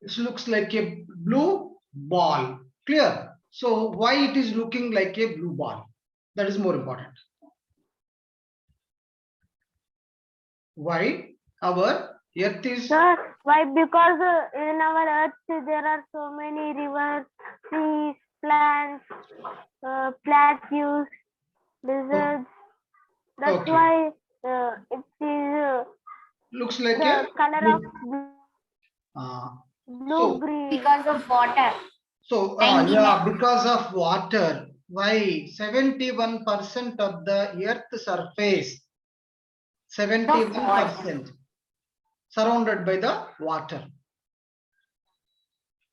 It looks like a blue ball. Clear? So why it is looking like a blue ball? That is more important. Why our earth is... Sir, why? Because in our earth there are so many rivers, trees, plants, plateaus, deserts. That's Okay. why it is Looks like the a color of blue so green. Because of water. so 99. yeah, because of water. Why 71% of the earth surface, 71% surrounded by the water.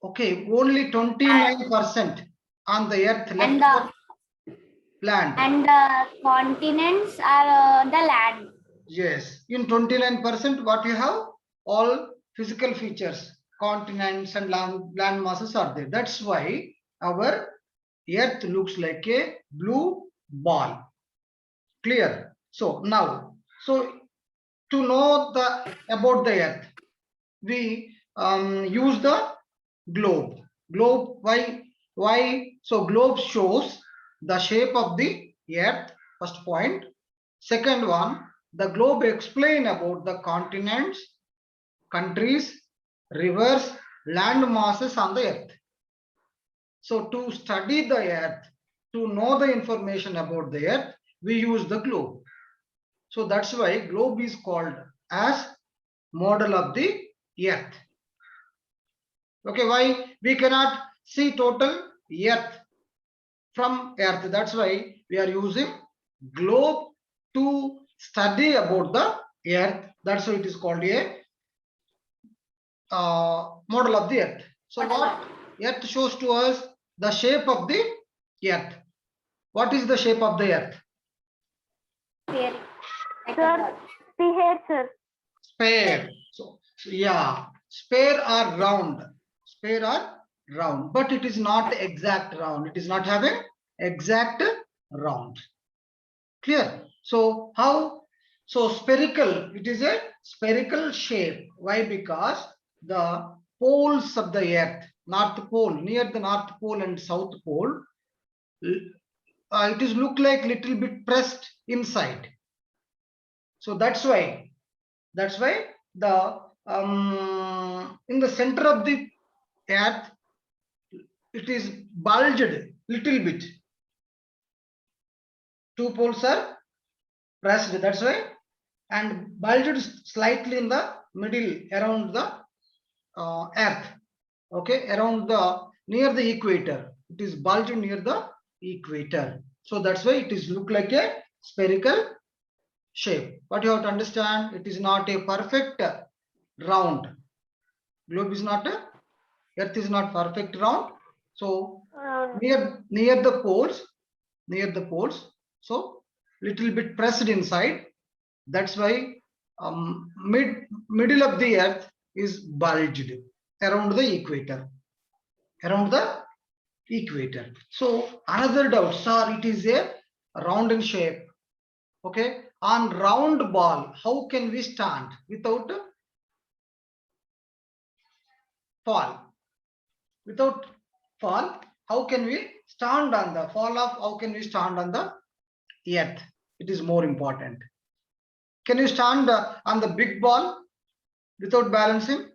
Okay, only 29% on the earth left for land. And the continents are the land. Yes, in 29%, what you have? All physical features, continents and land masses are there. That's why our earth looks like a blue ball. Clear? So now, so to know about the earth, we use the globe. Globe, why? So globe shows the shape of the earth, first point. Second one, the globe explain about the continents, countries, rivers, land masses on the earth. So to study the earth, to know the information about the earth, we use the globe. So that's why globe is called as model of the earth. Okay, why? We cannot see total earth from earth. That's why we are using globe to study about the earth. That's why it is called a model of the earth. So what earth shows to us? The shape of the earth. What is the shape of the earth? Sir, sphere, sir. Sphere. So yeah, sphere are round. Sphere are round, but it is not exact round. It is not having exact round. Clear? So how? So spherical, it is a spherical shape. Why? Because the poles of the earth, north pole, near the north pole and south pole, it is look like little bit pressed inside. So that's why the in the center of the earth, it is bulged little bit. Two poles are pressed, that's why, and bulged slightly in the middle around the earth. Okay, around the near the equator, it is bulged near the equator. So that's why it is look like a spherical shape. But you have to understand, it is not a perfect round. Globe is not a, earth is not perfect round. So near the poles, so little bit pressed inside. That's why middle of the earth is bulged around the equator. Around the equator. So another doubt, sir, it is a round in shape. Okay, on round ball, how can we stand without fall? Without fall, how can we stand on the fall of? How can we stand on the earth? It is more important. Can you stand on the big ball without balancing?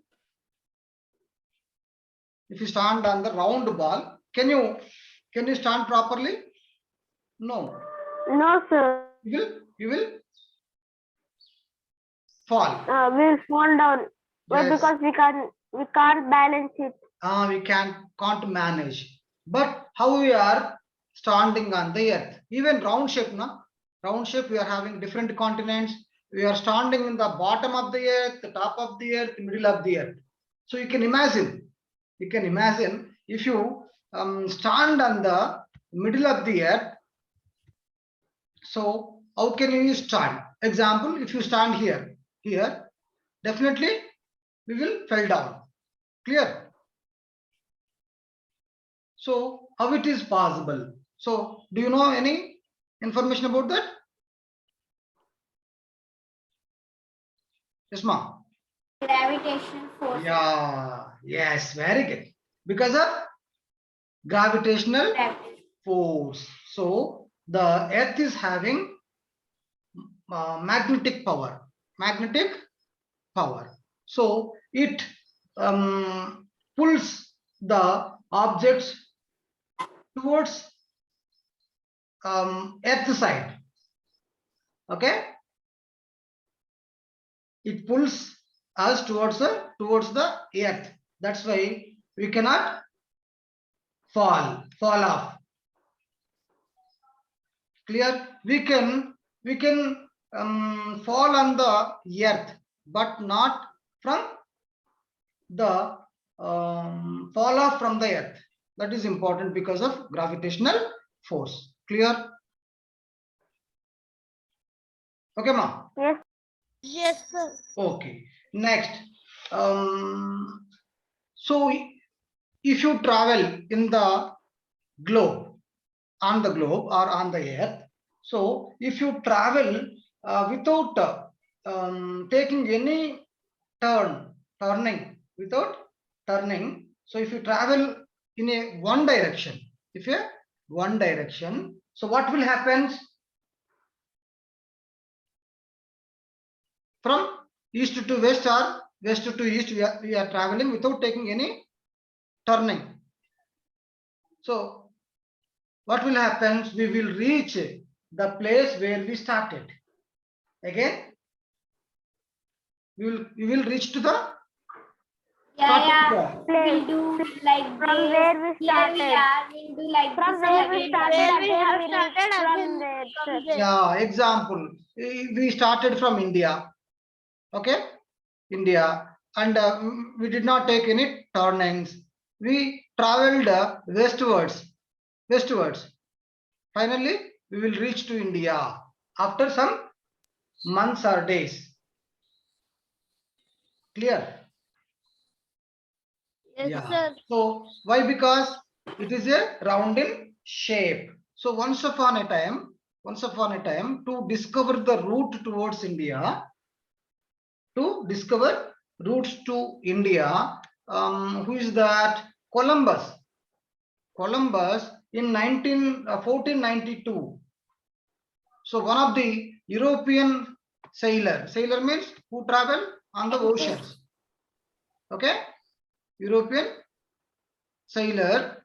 If you stand on the round ball, can you stand properly? No. No, sir. You will fall. We'll fall down. Why? Yes. Because we can't balance it. We can't manage. But how we are standing on the earth? Even round shape, no? Round shape, we are having different continents. We are standing in the bottom of the earth, the top of the earth, middle of the earth. So you can imagine if you stand on the middle of the earth. So how can you stand? Example, if you stand here, definitely we will fall down. Clear? So how it is possible? So do you know any information about that? Yes, ma'am. Gravitational force. Yeah, yes, very good. Because of gravitational Gravity. force. So the earth is having magnetic power. Magnetic power. So it pulls the objects towards earth side. Okay, it pulls us towards the earth. That's why we cannot fall off. Clear? We can fall on the earth, but not from the fall off from the earth. That is important because of gravitational force. Clear? Okay, ma. Yes. Yes, sir. Okay. Next, so if you travel in the globe, on the globe or on the earth, so if you travel without taking any turning, without turning, so if you travel in a one direction, so what will happen? From east to west or west to east, we are traveling without taking any turning. So what will happen? We will reach the place where we started. Again, we will reach to the starting point. We'll do like From this. where we Here we started. are. We'll do like From this. where we started, Where we again have we started reach from again there. from there. Yeah, example, we started from India. Okay, India, and we did not take any turnings. We traveled westwards. Finally, we will reach to India after some months or days. Clear? Yes, Yeah. sir. So why? Because it is a round in shape. So once upon a time, to discover the route towards India, who is that? Columbus. In 1492. So one of the European sailor means who travel on the oceans. Okay, European sailor.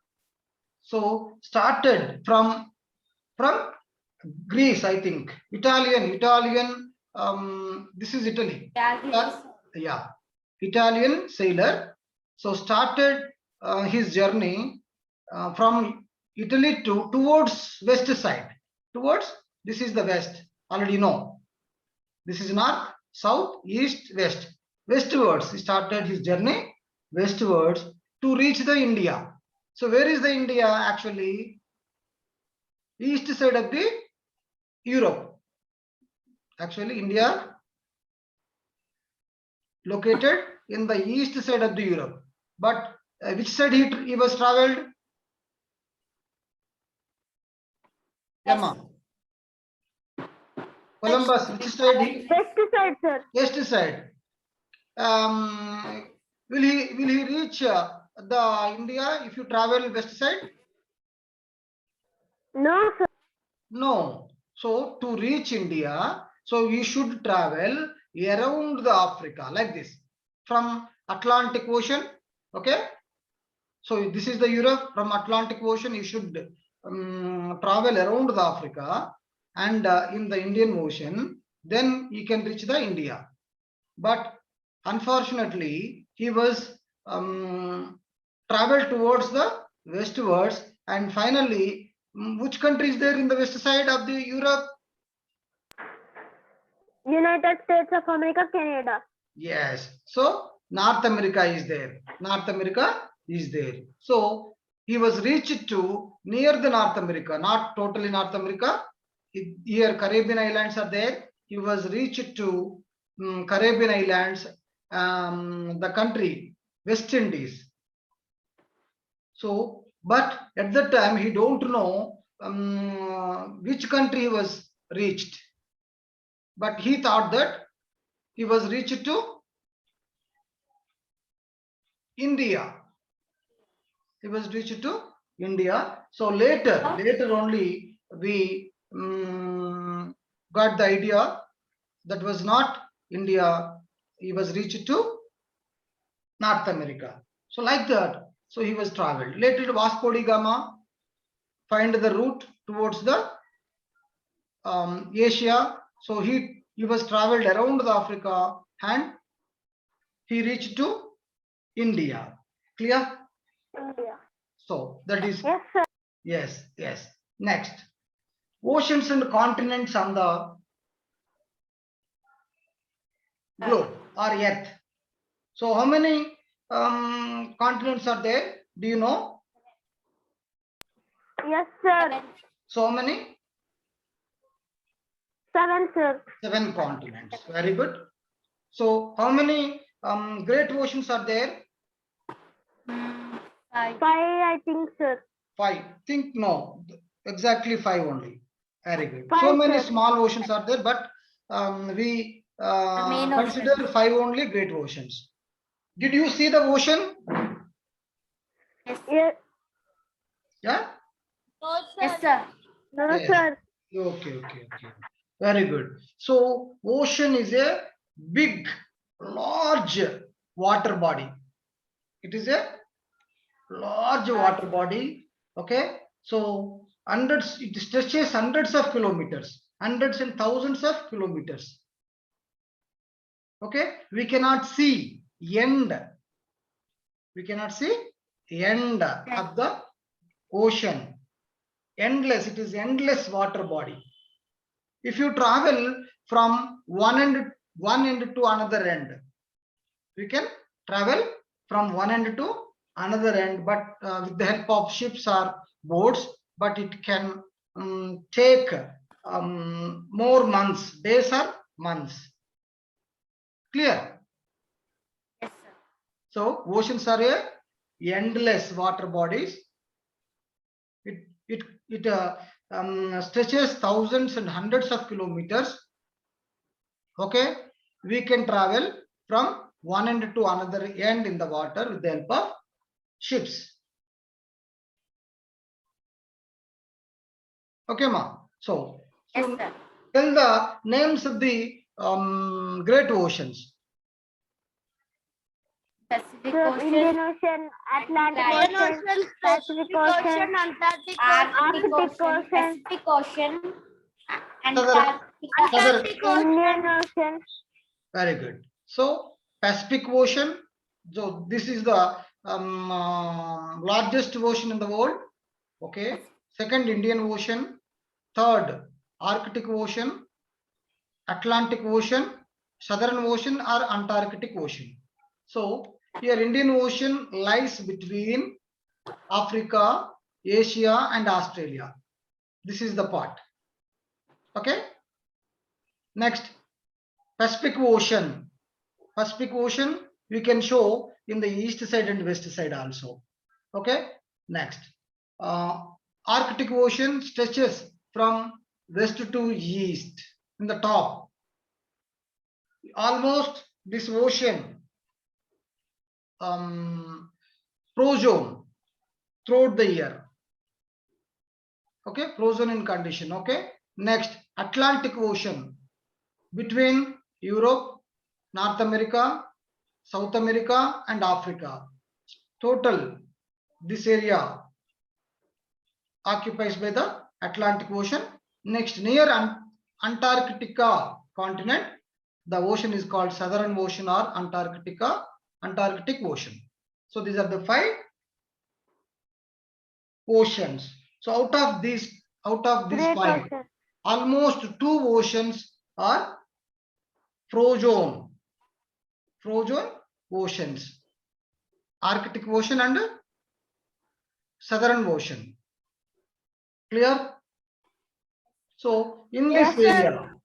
So started from Greece, I think. Italian. This is Italy. Yeah, Italian sailor. So started his journey from Italy towards west side. This is the west. Already know. This is north, south, east, west. Westwards, he started his journey westwards to reach the India. So where is the India actually? East side of the Europe. Actually, India located in the east side of the Europe. But which side he was traveled? Emma. Columbus, which side? West side, sir. West side. Will he reach the India if you travel west side? No, sir. No. So to reach India, so we should travel around the Africa like this, from Atlantic Ocean. Okay. So this is the Europe. From Atlantic Ocean, you should travel around the Africa, and in the Indian Ocean, then you can reach the India. But unfortunately, he was traveled towards the westwards, and finally, which country is there in the west side of the Europe? United States of America, Canada. Yes. So North America is there. So he was reached to near the North America, not totally North America. Here Caribbean islands are there. He was reached to Caribbean islands, the country West Indies. So, but at that time he don't know which country he was reached. But he thought that he was reached to India. He was reached to India. So later only we got the idea that was not India. He was reached to North America. So like that. So he was traveled. Later Vasco da Gama find the route towards the Asia. So he was traveled around the Africa and he reached to India. Clear? India. So that is Yes, sir. yes. Next, oceans and continents on the globe or Earth. So how many continents are there? Do you know? Yes, sir. So how many? 7, sir. 7 continents. Very good. So how many great oceans are there? 5. 5, I think, sir. 5. Think no, exactly 5 only. Very good. 5, So many sir. small oceans are there, but we main consider ocean. 5 only great oceans. Did you see the ocean? Yes, Yeah. Yes, sir. no, Yes. sir. Okay. Very good. So ocean is a big, large water body. It is a large water body. Okay. So it stretches hundreds of kilometers, hundreds and thousands of kilometers. Okay. We cannot see end. We cannot see end of the ocean. Endless. It is endless water body. If you travel from one end to another end, we can travel from one end to another end, but with the help of ships or boats, but it can take more months, days or months. Clear? Yes, sir. So oceans are a endless water bodies. It stretches thousands and hundreds of kilometers. Okay, we can travel from one end to another end in the water with the help of ships. Okay, ma. So, Yes, sir. tell the names of the great oceans. Pacific Sir, Ocean, Indian Ocean, Atlantic Ocean, Pacific Ocean, Arctic Arctic Ocean, Ocean, Pacific Ocean, Southern- Antarctica. Indian Ocean. Very good. So, Pacific Ocean. So, this is the largest ocean in the world. Okay. Second, Indian Ocean. Third, Arctic Ocean, Atlantic Ocean, Southern Ocean or Antarctic Ocean. So here Indian Ocean lies between Africa, Asia and Australia. This is the part. Okay. Next, Pacific Ocean. Pacific Ocean we can show in the east side and west side also. Okay. Next, Arctic Ocean stretches from west to east in the top. Almost this ocean frozen throughout the year. Okay, frozen in condition. Okay. Next, Atlantic Ocean between Europe, North America, South America and Africa. Total this area occupies by the Atlantic Ocean. Next, near Antarctica continent, the ocean is called Southern Ocean or Antarctic Ocean. So these are the 5 oceans. So out of these Great 5, Ocean. almost 2 oceans are frozen oceans, Arctic Ocean and Southern Ocean. Clear? So in this area,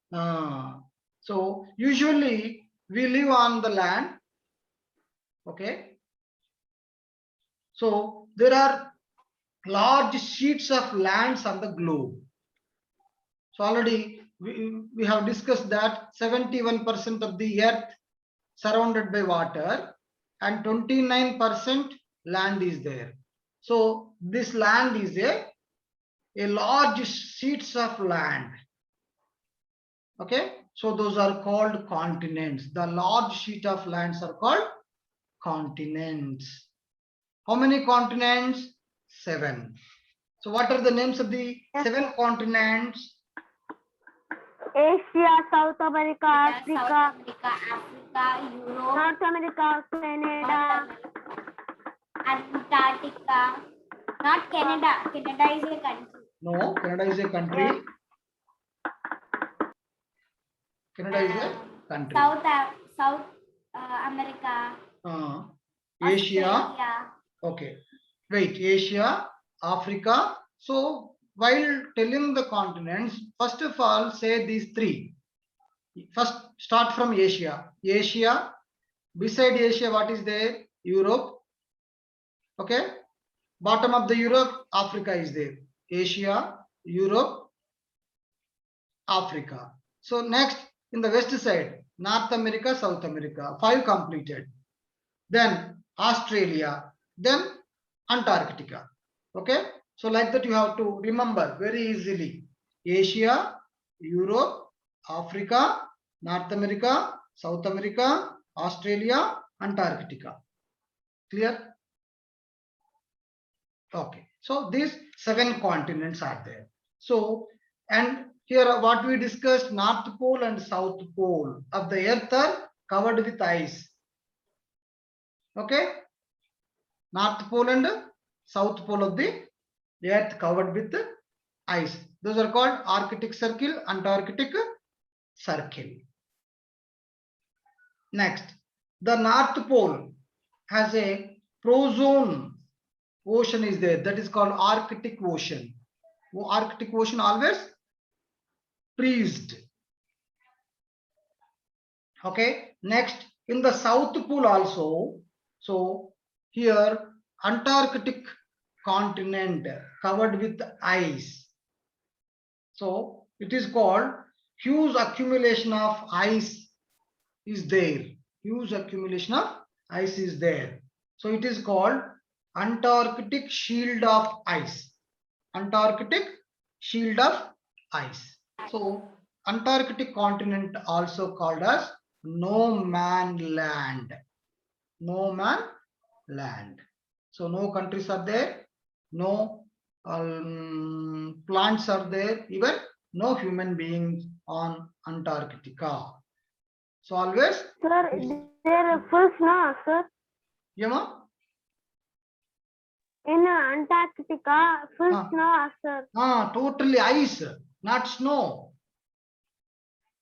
so usually we live on the land. Okay. So there are large sheets of lands on the globe. So already we have discussed that 71% of the earth surrounded by water, and 29% land is there. So this land is a large sheets of land. Okay, so those are called continents. The large sheet of lands are called continents. How many continents? 7. So what are the names of the 7 continents? Asia, South America, South Africa, Africa, Europe, North America, Canada, Antarctica. Not Canada. Canada is a country. No, Canada is a country. Canada is a country. South America, Asia. Australia. Okay. Wait, Asia, Africa. So while telling the continents, first of all, say these 3. First, start from Asia. Asia. Beside Asia, what is there? Europe. Okay. Bottom of the Europe, Africa is there. Asia, Europe, Africa. So next, in the west side, North America, South America. 5 completed. Then Australia. Then Antarctica. Okay. So like that you have to remember very easily. Asia, Europe, Africa, North America, South America, Australia, Antarctica. Clear? Okay. So these 7 continents are there. So, and here what we discussed, North Pole and South Pole of the earth are covered with ice. Okay. North Pole and South Pole of the earth covered with ice. Those are called Arctic Circle, Antarctic Circle. Next, the North Pole has a frozen ocean is there. That is called Arctic Ocean. Arctic Ocean always freezed. Okay. Next, in the South Pole also. So here Antarctic continent covered with ice. So it is called huge accumulation of ice is there. Huge accumulation of ice is there. So it is called Antarctic shield of ice. Antarctic shield of ice. So Antarctic continent also called as no man land. No man land. So no countries are there, no plants are there, even no human beings on Antarctica. So always, sir, there are full snow, sir. yeah, In Antarctica, full Ah. snow, sir. Totally ice, not snow.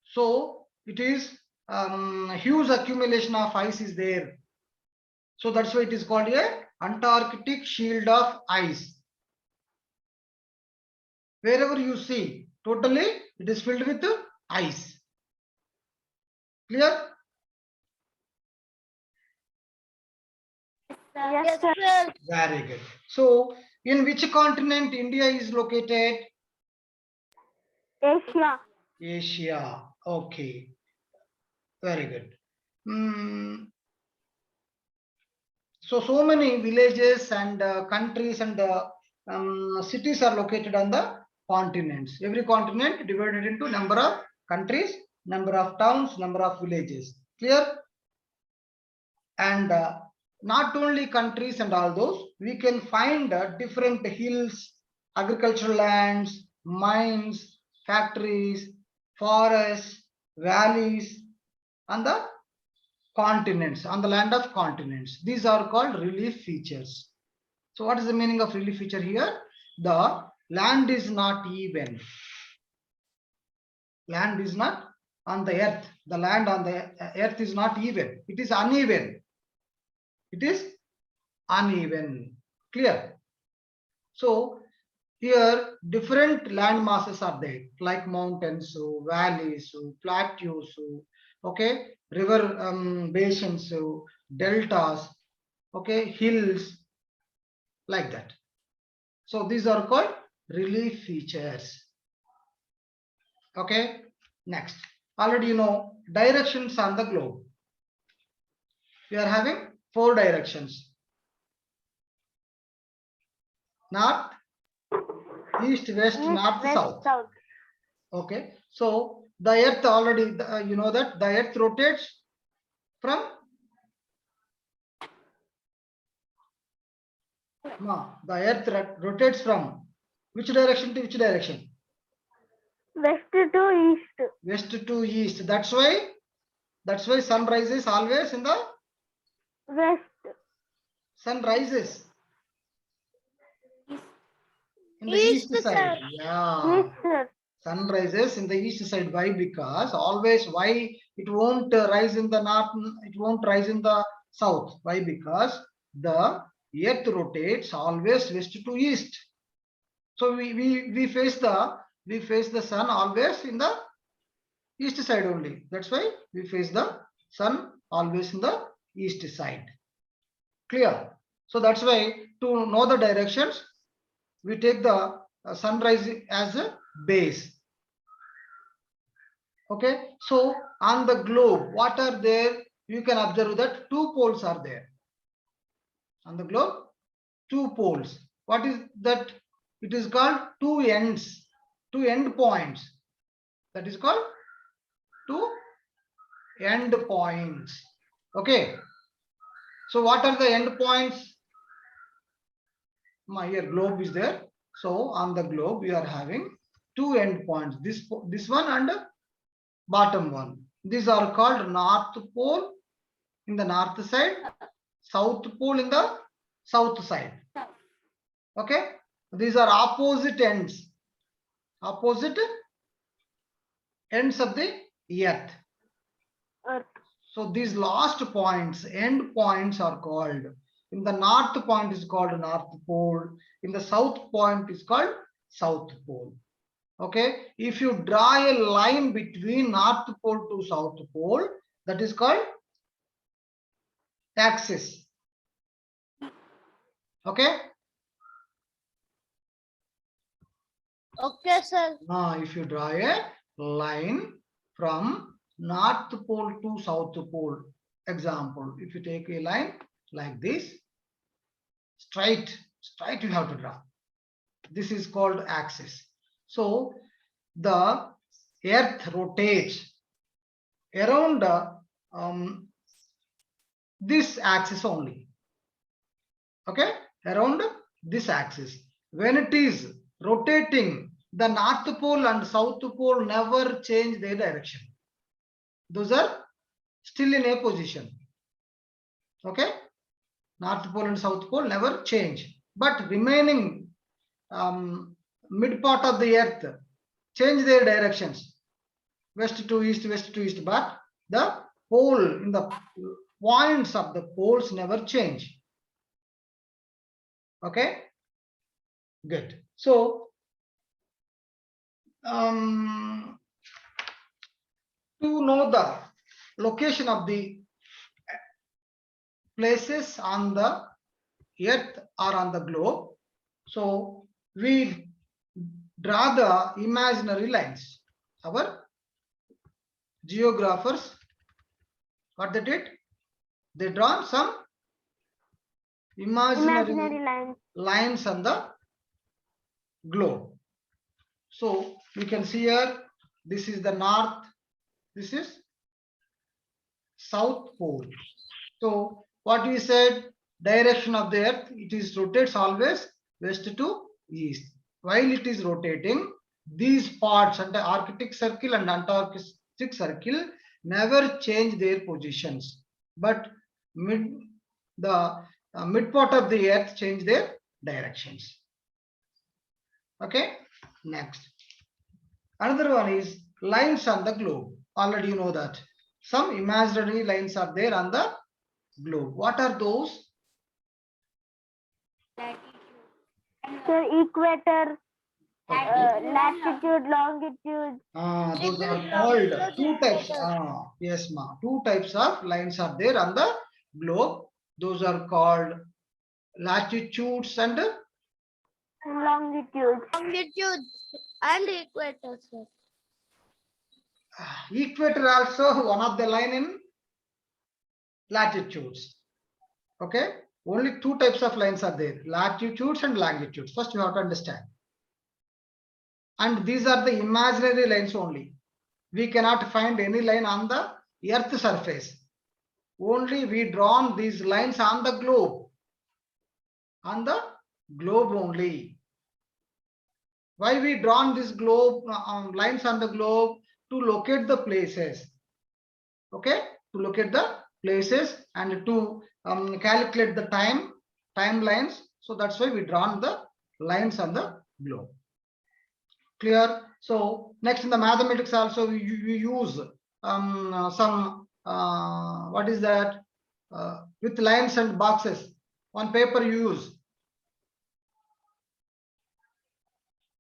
So it is huge accumulation of ice is there. So that's why it is called a Antarctic shield of ice. Wherever you see, totally it is filled with ice. Clear? Yes, sir. Very good. So in which continent India is located? Asia. Asia. Okay. Very good. So many villages and countries and cities are located on the continents. Every continent divided into number of countries, number of towns, number of villages. Clear? And not only countries and all those, we can find different hills, agricultural lands, mines, factories, forests, valleys, on the continents, on the land of continents. These are called relief features. So what is the meaning of relief feature here? The land is not even. Land is not on the earth. The land on the earth is not even. It is uneven. It is uneven. Clear? So here different land masses are there, like mountains, valleys, plateaus, okay, river basins, deltas, okay, hills, like that. So these are called relief features. Okay. Next, already you know directions on the globe. We are having 4 directions. North, east, west, East, north, west, south. south. Okay. So the earth already, you know that the earth rotates from the earth rotates from which direction to which direction? West to east. West to east. That's why sun rises always in the West. sun rises in the East east side. side. Yeah. East, sir. Sun rises in the east side. Why? Because always why it won't rise in the north, it won't rise in the south. Why? Because the earth rotates always west to east. So we face the sun always in the east side only. That's why we face the sun always in the east side. Clear? So that's why to know the directions, we take the sunrise as a base. Okay. So on the globe, what are there? You can observe that 2 poles are there. On the globe, 2 poles. What is that? It is called 2 ends, 2 end points. That is called 2 end points. Okay. So what are the end points? My here globe is there. So on the globe, we are having 2 end points. This one and bottom one. These are called north pole in the north side, south pole in the south side. Okay. These are opposite ends. Opposite ends of the earth. Earth. So these last points, end points are called. In the north point is called north pole. In the south point is called south pole. Okay. If you draw a line between north pole to south pole, that is called axis. Okay. Okay, sir. Now, if you draw a line from north pole to south pole, example, if you take a line like this, straight you have to draw. This is called axis. So the earth rotates around this axis only. Okay, around this axis. When it is rotating, the north pole and south pole never change their direction. Those are still in a position. Okay, north pole and south pole never change, but remaining mid part of the earth change their directions, west to east, but the pole in the points of the poles never change. Okay, good. So to know the location of the places on the earth or on the globe, so we draw the imaginary lines. Our geographers, what they did, they draw some imaginary lines on the globe. So we can see here, this is the north, this is south pole. So what we said, direction of the earth, it is rotates always west to east. While it is rotating, these parts and the Arctic Circle and Antarctic Circle never change their positions, but mid part of the earth change their directions. Okay, next. Another one is lines on the globe. Already you know that. Some imaginary lines are there on the globe. What are those? Sir, equator, latitude, longitude. Those are called 2 types. Yes, ma. 2 types of lines are there on the globe. Those are called latitudes and longitude. Longitude and equator, sir. Equator also one of the line in latitudes. Okay, only two types of lines are there, latitudes and longitudes. First you have to understand. And these are the imaginary lines only. We cannot find any line on the earth surface. Only we drawn these lines on the globe. On the globe only. Why we drawn this globe lines on the globe? To locate the places. Okay, to locate the places and to calculate the timelines. So that's why we drawn the lines on the globe. Clear? So next in the mathematics also we use some what is that, with lines and boxes on paper you use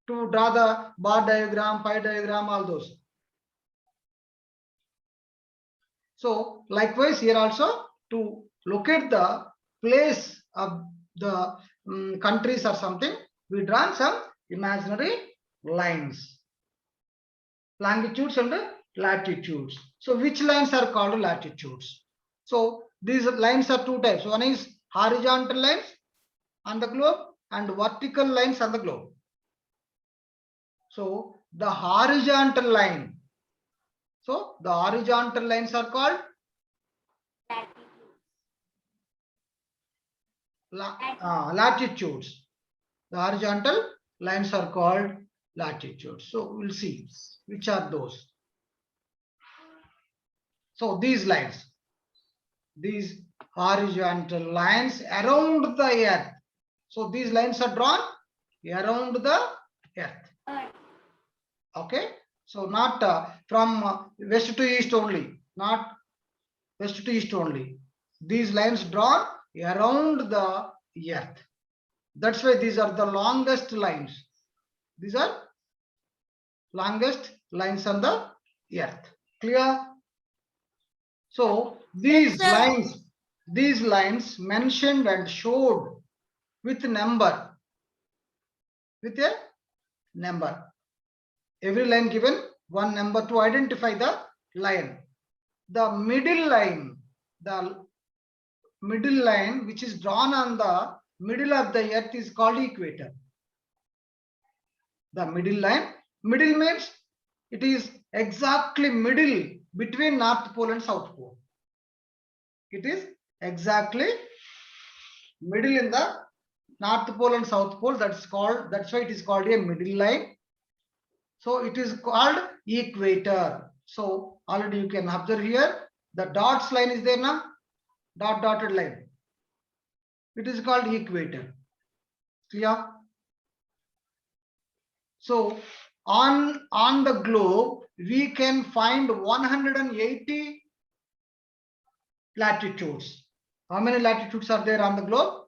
to draw the bar diagram, pie diagram, all those. So likewise here also, to locate the place of the countries or something, we draw some imaginary lines, longitudes and latitudes. So which lines are called latitudes? So these lines are two types. One is horizontal lines on the globe and vertical lines on the globe. So the horizontal line. So the horizontal lines are called latitudes. The horizontal lines are called latitudes. So we'll see which are those. So these lines, these horizontal lines around the earth. So these lines are drawn around the earth. Okay. So not from west to east only, not west to east only. These lines drawn around the earth. That's why these are the longest lines. These are longest lines on the earth. Clear? So these lines mentioned and showed with number, with a number. Every line given one number to identify the line. The middle line which is drawn on the middle of the earth is called equator. The middle line, middle means it is exactly middle between North Pole and South Pole. It is exactly middle in the North Pole and South Pole. That's why it is called a middle line. So it is called equator. So already you can observe here the dots line is there now, dotted line. It is called equator. Clear? So on the globe we can find 180 latitudes. How many latitudes are there on the globe?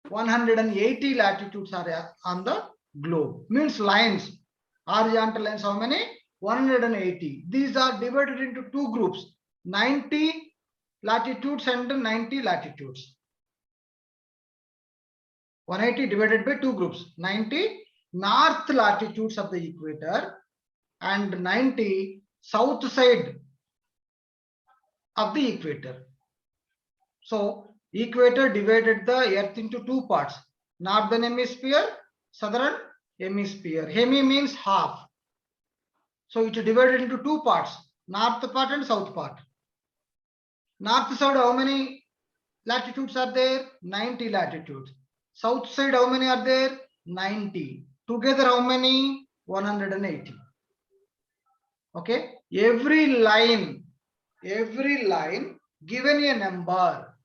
180 latitudes are on the globe. Means lines, horizontal lines, how many? 180. These are divided into two groups, 90 latitudes and 90 latitudes. 180 divided by two groups, 90 north latitudes of the equator and 90 south side of the equator. So equator divided the earth into two parts, northern hemisphere, southern hemisphere. Hemi means half. So it is divided into two parts, north part and south part. North side, how many latitudes are there? 90 latitudes. South side, how many are there? 90. Together, how many? 180. Okay. Every line given a number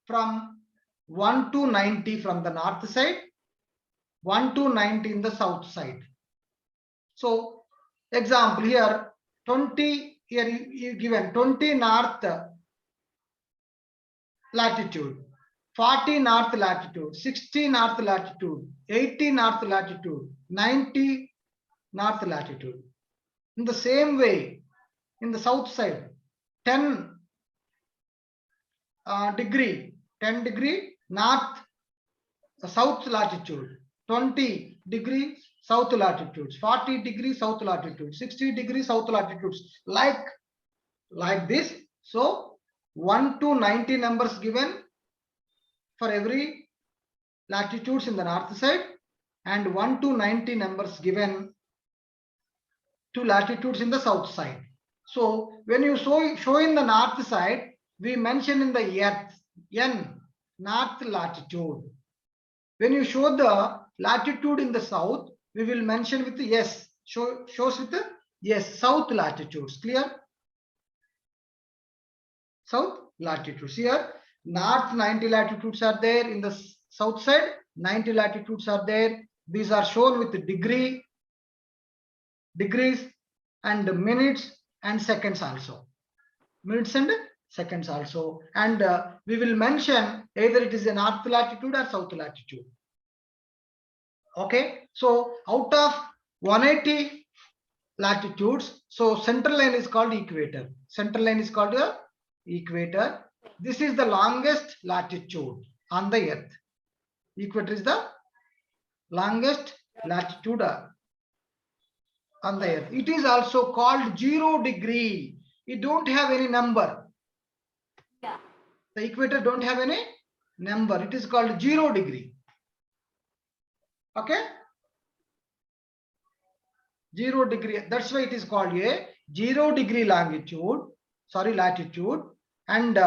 from 1 to 90 from the north side, 1 to 90 in the south side. So example here, 20, here you given 20 north latitude, 40 north latitude, 60 north latitude, 80 north latitude, 90 north latitude. In the same way, in the south side, 10 degree north south latitude, 20 degree south latitudes, 40 degree south latitude, 60 degree south latitudes, like this. So 1 to 90 numbers given for every latitudes in the north side, and 1 to 90 numbers given to latitudes in the south side. So when you show in the north side, we mention in the earth N, north latitude. When you show the latitude in the south, we will mention with the S, shows with the yes, south latitudes. Clear? South latitudes. Here north 90 latitudes are there, in the south side 90 latitudes are there. These are shown with the degrees and minutes and seconds also. Minutes and seconds also. And we will mention either it is a north latitude or south latitude. Okay. So out of 180 latitudes, so central line is called equator. Central line is called the equator. This is the longest latitude on the earth. Equator is the longest latitude on the earth. It is also called 0 degree. It don't have any number. Yeah. The equator don't have any number. It is called 0 degree. Okay. 0 degree. That's why it is called a 0 degree longitude. Sorry, latitude, and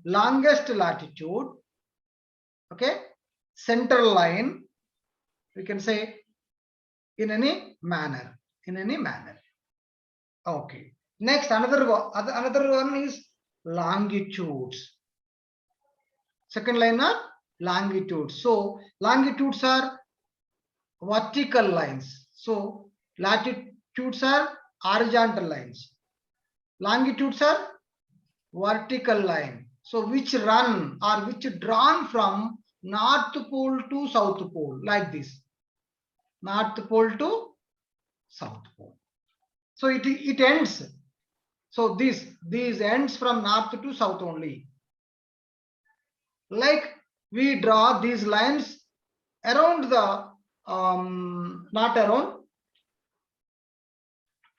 longest latitude. Okay. Central line. We can say in any manner. In any manner. Okay. Next, another one is longitudes. Second line are longitudes. So longitudes are vertical lines. So latitudes are horizontal lines. Longitudes are vertical line. So which run or which drawn from north pole to south pole, like this. North pole to south pole. So it ends. So these ends from north to south only. Like we draw these lines around the not around,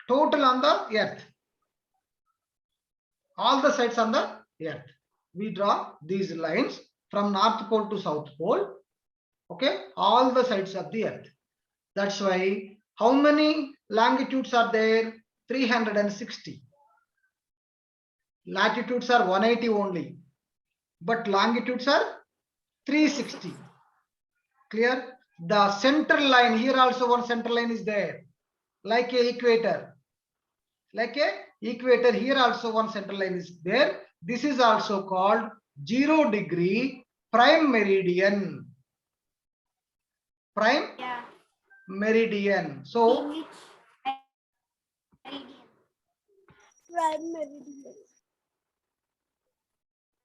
total on the earth, all the sides on the earth. We draw these lines from north pole to south pole. Okay, all the sides of the earth. That's why how many longitudes are there? 360. Latitudes are 180 only, but longitudes are 360. Clear? The central line, here also one central line is there, like a equator. Like a equator, here also one central line is there. This is also called 0 degree prime meridian. Prime meridian. So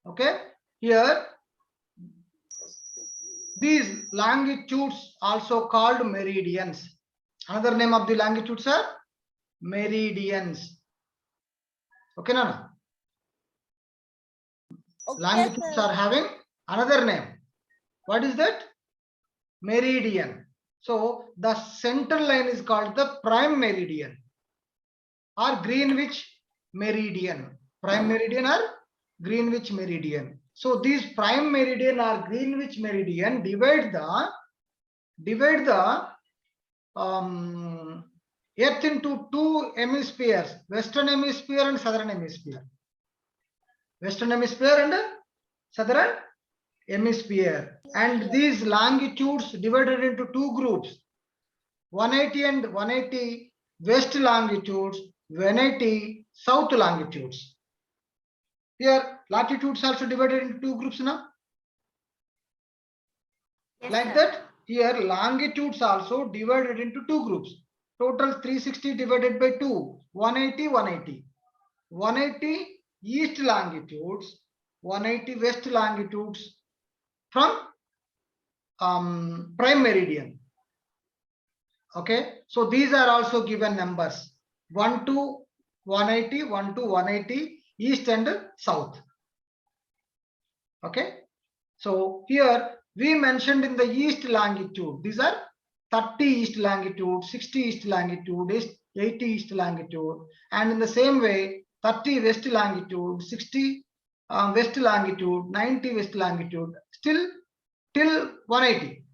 okay, here these longitudes also called meridians. Another name of the longitudes are meridians. Okay, Nana? Okay, longitudes are having another name. What is that? Meridian. So the central line is called the prime meridian or Greenwich meridian. Prime meridian or Greenwich meridian. So these prime meridian or Greenwich meridian divide the earth into two hemispheres, western hemisphere and southern hemisphere. Western hemisphere and southern hemisphere. And these longitudes divided into two groups, 180 and 180 west longitudes, 180 south longitudes. Here latitudes also divided into two groups now. Yes, like sir. That here longitudes also divided into two groups. Total 360 divided by 2, 180, 180. 180 east longitudes, 180 west longitudes from prime meridian. Okay, so these are also given numbers, 1 to 180, 1 to 180 east and south. Okay, so here we mentioned in the east longitude, these are 30 east longitude, 60 east longitude, 80 east longitude, and in the same way 30 west longitude, 60 west longitude, 90 west longitude, still till 180.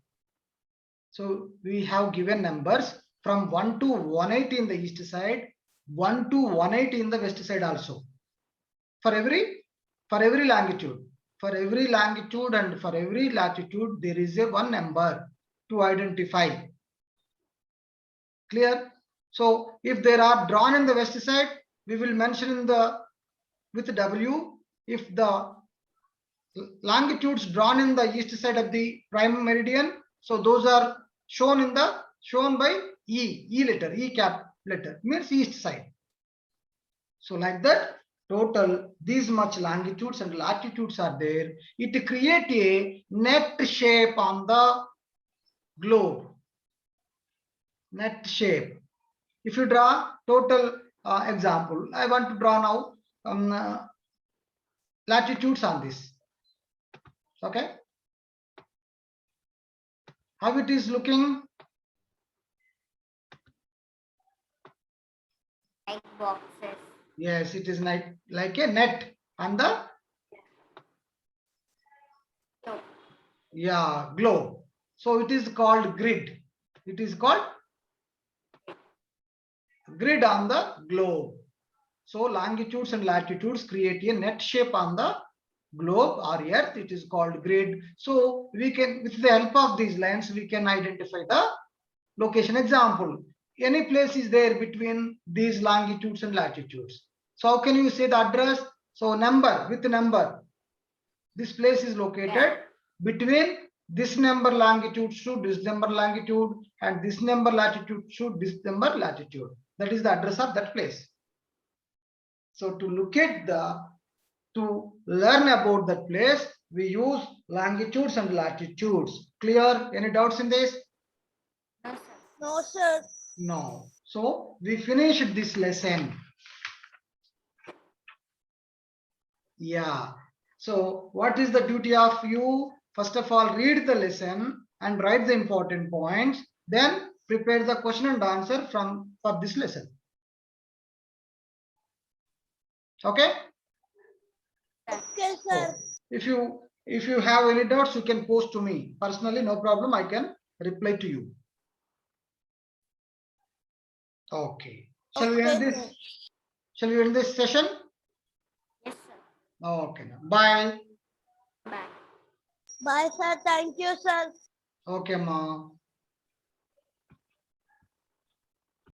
So we have given numbers from 1 to 180 in the east side, 1 to 180 in the west side also. For every longitude, and for every latitude, there is a one number to identify. Clear? So if they are drawn in the west side, we will mention in the with W. If the longitudes drawn in the east side of the prime meridian, so those are shown by E letter, E cap letter, means east side. So like that, total these much longitudes and latitudes are there. It create a net shape on the globe. Net shape. If you draw total example, I want to draw now latitudes on this. Okay. How it is looking? Like boxes. Yes, it is like a net on the globe. So it is called grid. It is called grid on the globe. So longitudes and latitudes create a net shape on the globe or earth. It is called grid. So we can, with the help of these lines, we can identify the location. Example, any place is there between these longitudes and latitudes. So how can you say the address? So number, with number, this place is located between this number longitude to this number longitude and this number latitude to this number latitude. That is the address of that place. So to learn about that place, we use longitudes and latitudes. Clear? Any doubts in this? No, sir. No. So we finished this lesson. Yeah. So what is the duty of you? First of all, read the lesson and write the important points. Then prepare the question and answer for this lesson. Okay? Okay, sir. So if you have any doubts, you can post to me personally. No problem. I can reply to you. Okay. Shall we end this? Shall we end this session? Yes, sir. Okay. Bye. Bye. Bye, sir. Thank you, sir. Okay, ma.